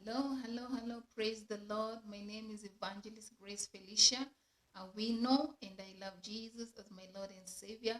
Hello, hello, hello. Praise the Lord. My name is Evangelist Grace Felicia. We know and I love Jesus as my Lord and Savior.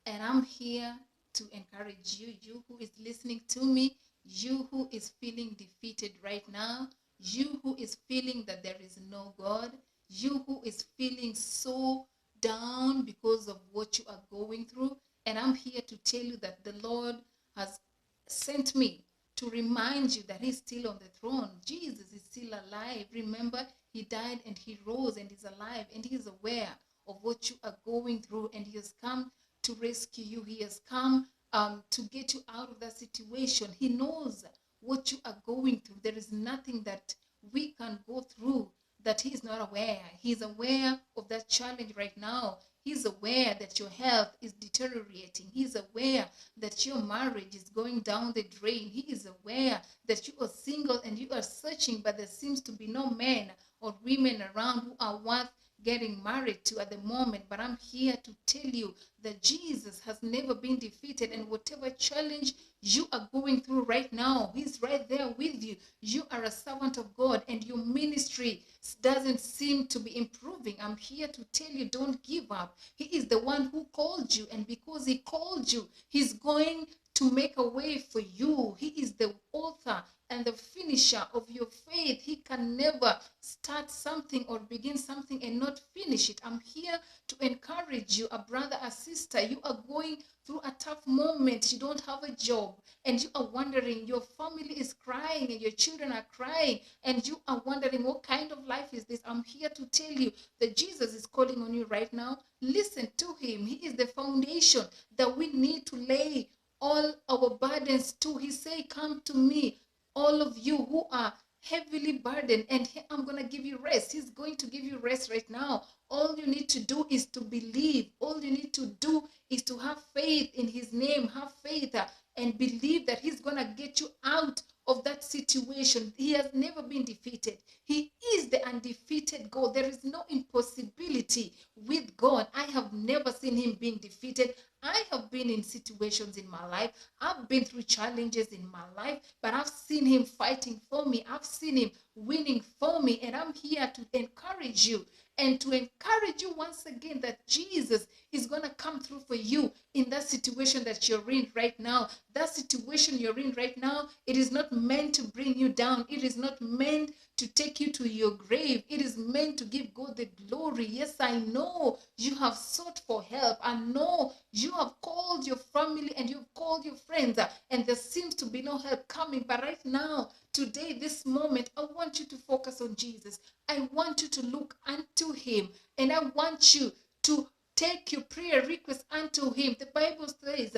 And I'm here to encourage you, you who is listening to me, you who is feeling defeated right now, you who is feeling that there is no God, you who is feeling so down because of what you are going through. And I'm here to tell you that the Lord has sent me to remind you that he's still on the throne. Jesus is still alive. Remember, he died and he rose and is alive, and he is aware of what you are going through, and he has come to rescue you. He has come to get you out of that situation. He knows what you are going through. There is nothing that we can go through that he is not aware. He's aware of that challenge right now. He's aware that your health is deteriorating. He's aware that your marriage is going down the drain. He is aware that you are single and you are searching, but there seems to be no men or women around who are worth getting married to at the moment. But I'm here to tell you that Jesus has never been defeated, and whatever challenge you are going through right now, he's right there with you. You are a servant of God, and your ministry doesn't seem to be improving. I'm here to tell you, don't give up. He is the one who called you, and because he called you, he's going to make a way for you. He is the author and the finisher of your faith. He can never start something or begin something and not finish it. I'm here to encourage you, a brother, a sister. You are going through a tough moment. You don't have a job, and you are wondering, your family is crying and your children are crying, and you are wondering, what kind of life is this? I'm here to tell you that Jesus is calling on you right now. Listen to him. He is the foundation that we need to lay all our burdens to. He say, come to me, all of you who are heavily burdened, and I'm going to give you rest. He's going to give you rest right now. All you need to do is to believe. All you need to do is to have faith in his name. Have faith and believe that he's going to get you out of that situation. He has never been defeated. He is the undefeated God. There is no impossibility with God. I have never seen him being defeated. I have been in situations in my life. I've been through challenges in my life, but I've seen him fighting for me. I've seen him winning for me, and I'm here to encourage you and to encourage you once again that Jesus is going to come through for you in that situation that you're in right now. That situation you're in right now, it is not meant to bring you down. It is not meant to take you to your grave. It is meant to give God the glory. Yes, I know you have sought for help. I know you have called your family and you've called your friends, and there seems to be no help coming. But right now, today, this moment, I want you to focus on Jesus. I want you to look unto him, and I want you to take your prayer request unto him. The Bible says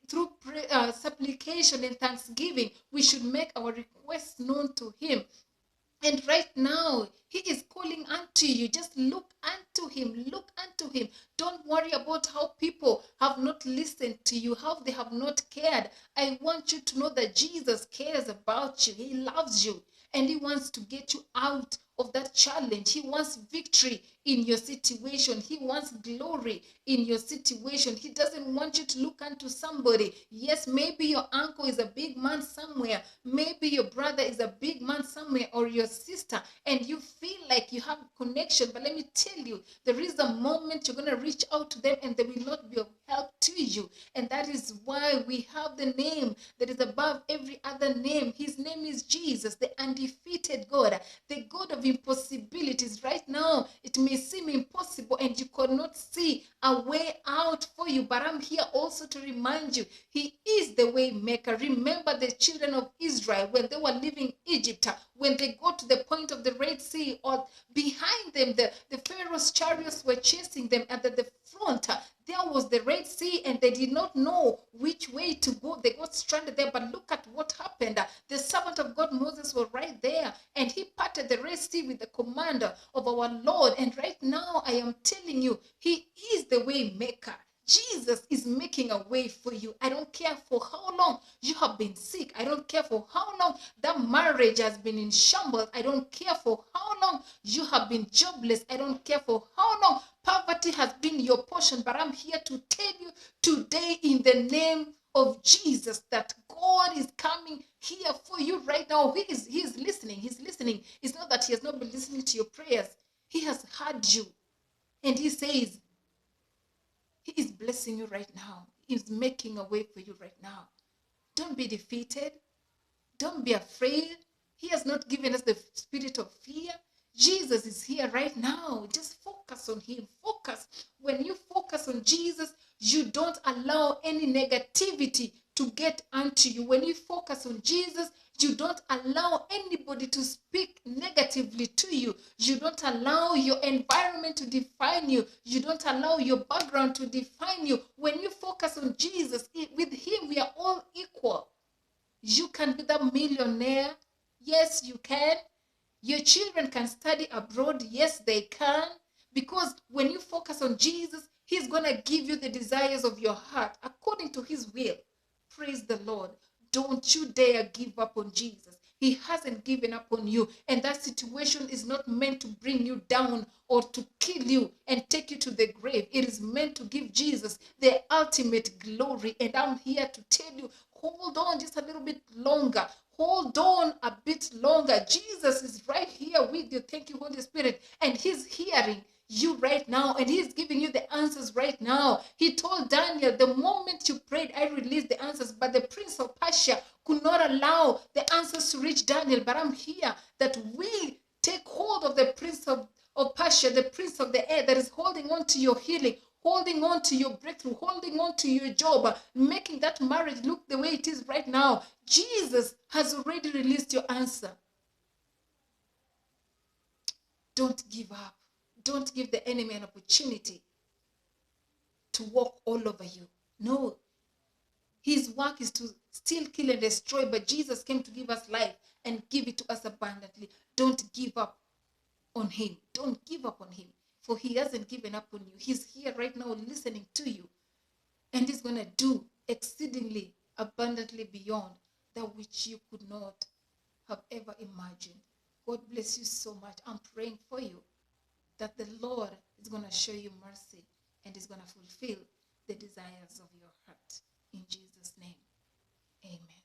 through prayer, supplication and thanksgiving, we should make our requests known to him. And right now, he is calling unto you. Just look unto him. Look unto him. Don't worry about how people have not listened to you, how they have not cared. I want you to know that Jesus cares about you. He loves you, and he wants to get you out of that challenge. He wants victory in your situation. He wants glory in your situation. He doesn't want you to look unto somebody. Yes, maybe your uncle is a big man somewhere. Maybe your brother is a big man somewhere, or your sister, and you feel like you have a connection. But let me tell you, there is a moment you're going to reach out to them and they will not be of help to you. And that is why we have the name that is above every other name. His name is Jesus, the undefeated God, the God of impossibilities. Right now, it may seem impossible and you could not see a way out for you, but I'm here also to remind you, he is the way maker. Remember the children of Israel when they were leaving Egypt, when they got to the point of the Red Sea, or behind them, the Pharaoh's chariots were chasing them, and at the front, there was the Red Sea, and they did not know which way to go. They got stranded there, but look at what happened. The servant of God, Moses, was right there, and he parted the Red Sea with the command of our Lord. And right now, I am telling you, he is the way maker. Jesus is making a way for you. I don't care for how long you have been sick. I don't care for how long that marriage has been in shambles. I don't care for how long you have been jobless. I don't care for how long poverty has been your portion. But I'm here to tell you today, in the name of Jesus, that God is coming here for you right now. He is listening listening. He's listening. It's not that he has not been listening to your prayers. He has heard you. And he says, he is blessing you right now. He's making a way for you right now. Don't be defeated. Don't be afraid. He has not given us the spirit of fear. Jesus is here right now. Just focus on him. Focus. When you focus on Jesus, you don't allow any negativity to get onto you. When you focus on Jesus, you don't allow anybody to speak negatively to you. You don't allow your environment to define you. You don't allow your background to define you. When you focus on Jesus, with him, we are all equal. You can be the millionaire. Yes, you can. Your children can study abroad. Yes, they can. Because when you focus on Jesus, he's going to give you the desires of your heart according to his will. Praise the Lord. Don't you dare give up on Jesus. He hasn't given up on you. And that situation is not meant to bring you down or to kill you and take you to the grave. It is meant to give Jesus the ultimate glory. And I'm here to tell you, hold on just a little bit longer. Hold on a bit longer. Jesus is right here with you. Thank you, Holy Spirit. And he's hearing you right now, and he's giving you the answers right now. He told Daniel, the moment you prayed, I released the answers, but the prince of Persia could not allow the answers to reach Daniel. But I'm here that we take hold of the prince of Persia, the prince of the air that is holding on to your healing, holding on to your breakthrough, holding on to your job, making that marriage look the way it is right now. Jesus has already released your answer. Don't give up. Don't give the enemy an opportunity to walk all over you. No. His work is to steal, kill, and destroy, but Jesus came to give us life and give it to us abundantly. Don't give up on him. Don't give up on him, for he hasn't given up on you. He's here right now listening to you, and he's going to do exceedingly abundantly beyond that which you could not have ever imagined. God bless you so much. I'm praying for you that the Lord is going to show you mercy and is going to fulfill the desires of your heart. In Jesus' name, amen.